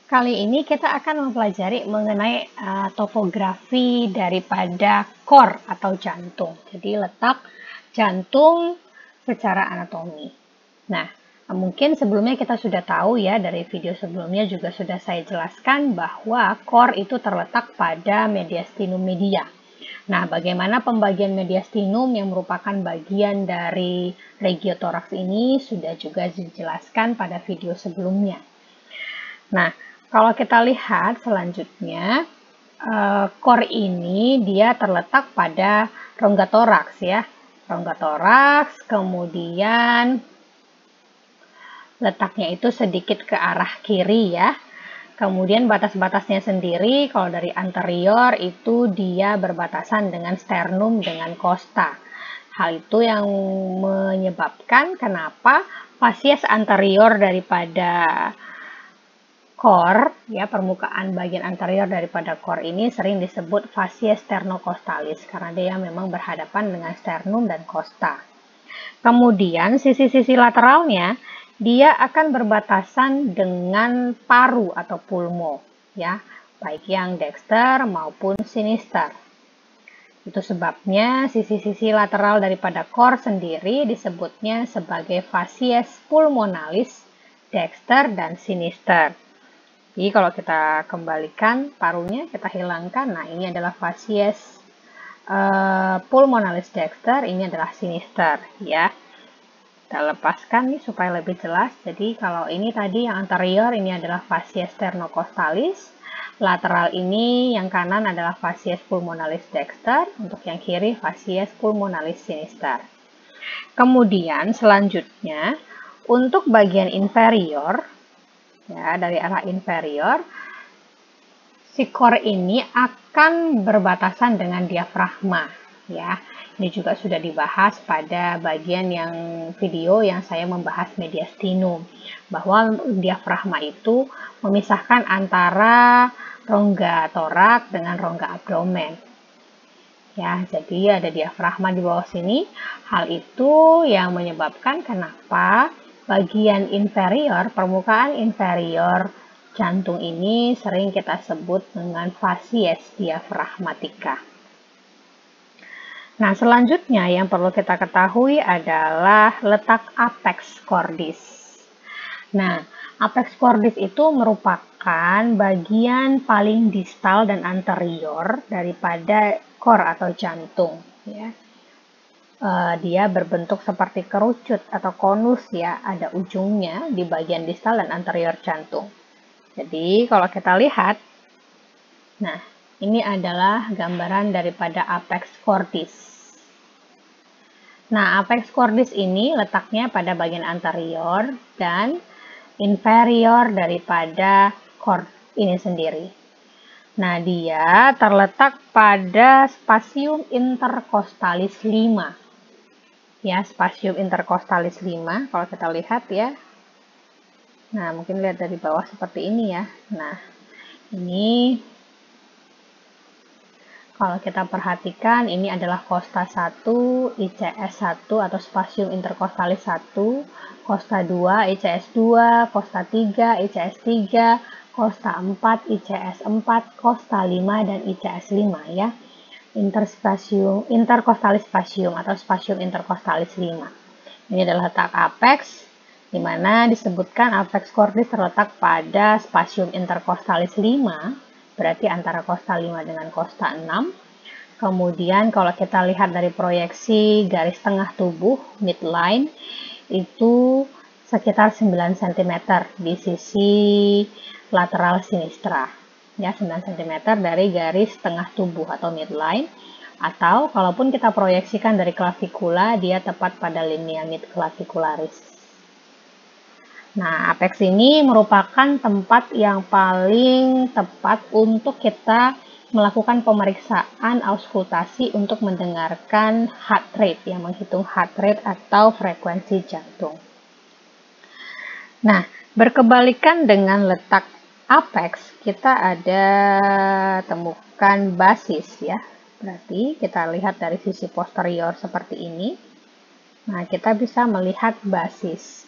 Kali ini kita akan mempelajari mengenai topografi daripada core atau jantung. Jadi letak jantung secara anatomi. Nah, mungkin sebelumnya kita sudah tahu ya, dari video sebelumnya juga sudah saya jelaskan bahwa core itu terletak pada mediastinum media. Nah, bagaimana pembagian mediastinum yang merupakan bagian dari regiotoraks ini sudah juga dijelaskan pada video sebelumnya. Nah, kalau kita lihat selanjutnya, core ini dia terletak pada rongga toraks ya. Rongga toraks, kemudian letaknya itu sedikit ke arah kiri ya. Kemudian batas-batasnya sendiri, kalau dari anterior itu dia berbatasan dengan sternum dengan costa. Hal itu yang menyebabkan kenapa fasies anterior daripada core, ya, permukaan bagian anterior daripada core ini sering disebut fasies sternocostalis karena dia memang berhadapan dengan sternum dan costa. Kemudian sisi-sisi lateralnya dia akan berbatasan dengan paru atau pulmo, ya, baik yang dexter maupun sinister. Itu sebabnya sisi-sisi lateral daripada core sendiri disebutnya sebagai fasies pulmonalis, dexter dan sinister. Jadi kalau kita kembalikan parunya, kita hilangkan. Nah, ini adalah fasies pulmonalis dexter, ini adalah sinister ya. Kita lepaskan nih supaya lebih jelas. Jadi kalau ini tadi yang anterior ini adalah fasies sternocostalis, lateral ini yang kanan adalah fasies pulmonalis dexter, untuk yang kiri fasies pulmonalis sinister. Kemudian selanjutnya untuk bagian inferior, ya, dari arah inferior, si core ini akan berbatasan dengan diafragma, ya. Ini juga sudah dibahas pada bagian yang video yang saya membahas mediastinum, bahwa diafragma itu memisahkan antara rongga torak dengan rongga abdomen. Ya, jadi ada diafragma di bawah sini. Hal itu yang menyebabkan kenapa bagian inferior, permukaan inferior jantung ini sering kita sebut dengan fasies diafragmatika. Nah, selanjutnya yang perlu kita ketahui adalah letak apex cordis. Nah, apex cordis itu merupakan bagian paling distal dan anterior daripada core atau jantung, ya. Dia berbentuk seperti kerucut atau konus ya, ada ujungnya di bagian distal dan anterior jantung. Jadi kalau kita lihat, nah ini adalah gambaran daripada apex cordis. Nah, apex cordis ini letaknya pada bagian anterior dan inferior daripada core ini sendiri. Nah, dia terletak pada spasium intercostalis 5. Ya, spasium intercostalis 5 kalau kita lihat ya. Nah, mungkin lihat dari bawah seperti ini ya. Nah, ini kalau kita perhatikan, ini adalah costa 1, ICS 1 atau spasium intercostalis 1, costa 2, ICS 2, costa 3, ICS 3, costa 4, ICS 4, costa 5, dan ICS 5 ya. Intercostalis spasium atau spasium intercostalis 5. Ini adalah letak apex, di mana disebutkan apex cordis terletak pada spasium intercostalis 5, berarti antara costa 5 dengan costa 6. Kemudian kalau kita lihat dari proyeksi garis tengah tubuh, midline, itu sekitar 9 cm di sisi lateral sinistra. Ya, 9 cm dari garis tengah tubuh atau midline. Atau kalaupun kita proyeksikan dari clavikula, dia tepat pada linea mid clavicularis. Nah, apex ini merupakan tempat yang paling tepat untuk kita melakukan pemeriksaan auskultasi untuk mendengarkan heart rate, yang menghitung heart rate atau frekuensi jantung. Nah, berkebalikan dengan letak apex, kita ada temukan basis ya. Berarti kita lihat dari sisi posterior seperti ini. Nah, kita bisa melihat basis.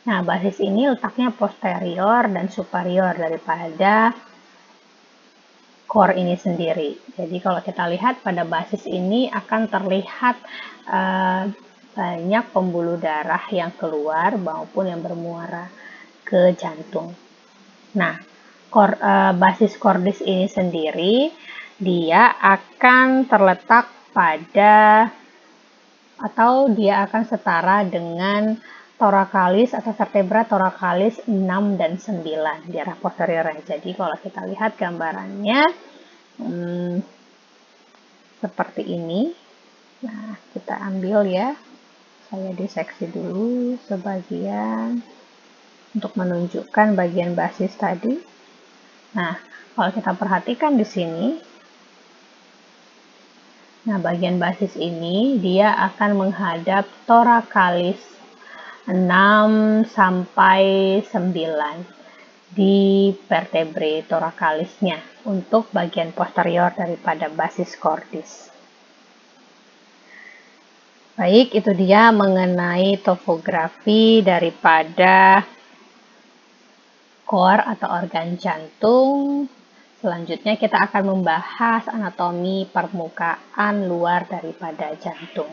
Nah, basis ini letaknya posterior dan superior daripada core ini sendiri. Jadi kalau kita lihat pada basis ini akan terlihat banyak pembuluh darah yang keluar maupun yang bermuara ke jantung. Nah, basis cordis ini sendiri dia akan terletak pada atau dia akan setara dengan thoracalis atau vertebra thoracalis 6 dan 9 di arah posterior. Jadi kalau kita lihat gambarannya seperti ini. Nah, kita ambil ya. Saya diseksi dulu sebagian untuk menunjukkan bagian basis tadi. Nah, kalau kita perhatikan di sini, nah bagian basis ini dia akan menghadap thoracalis 6 sampai 9 di vertebrae thoracalisnya untuk bagian posterior daripada basis cordis. Baik, itu dia mengenai topografi daripada core atau organ jantung. Selanjutnya kita akan membahas anatomi permukaan luar daripada jantung.